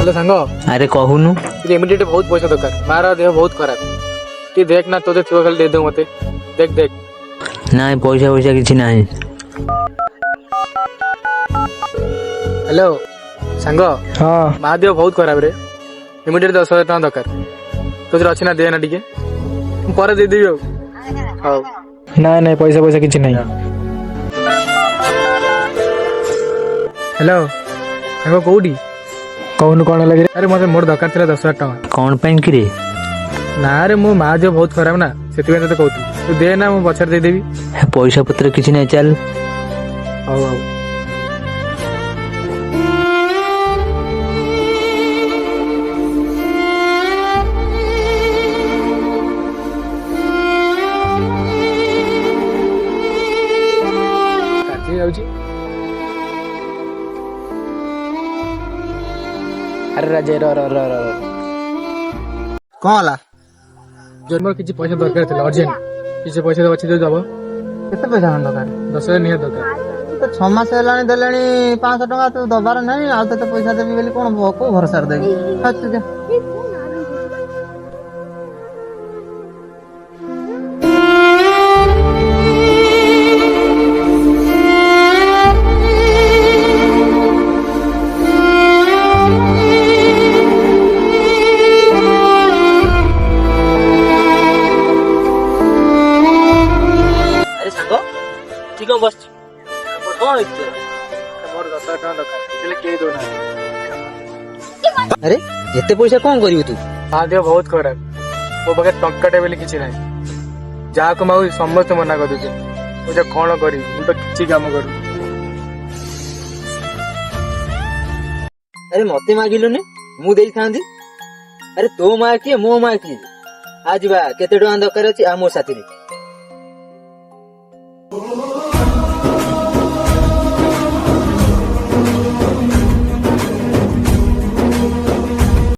Hello सांग अरे कहूनु immediate बहुत पैसा दरकार मार देह बहुत खराब ती देख ना तो थोड़ा खाली दे दो मते देख देख ना पैसा पैसा किसी ना। हेलो सांग हाँ माँ देह बहुत खराब रे इमिडिएट 10,000 टका दरकार तुझे अच्छी ना दे ना टिके पर दे देबी हाउ ना नहीं पैसा पैसा किसी नहीं। हेलो सांग कोडी कहूनु कौन लगे अरे मते मोर दरकार थिला 10,000 टका कौन पैन कि रे ना रे मो माँ देह बहुत खराब ना सेति तते कहती तू दे ना मु पछर दे देबी पैसा पत्र किसी नहीं चल हाउ हाउ अरे राजे रो रो रो रो कौन ला जो मोर किछि पैसा दरकार थिला अर्जेंट किछि पैसा दब अछि दब केते पैसा खंड दरकार 10,000 निहा दरकार तो 6 मास हेलानी देलेनी 500 टका तू दबार नहीं आ तो पैसा देबी बोली कोन को भरोसा देबी तू जा ठीक है बस कौन मोर 10,000 टका दरकार देले के दो ना अरे एते पैसा कोन करियो तू माँ देह बहुत खराब मो पाखे टंकाटे बोली किछि नाही जहाँ को माउ समस्त मना कर दे मुझे कौन करी मु तो किछि काम करू अरे मते मागिलु ने मु देई थांदी अरे तो मां किए मो मां किए आज बा केते टका दरकार अछि आ मो साथी रे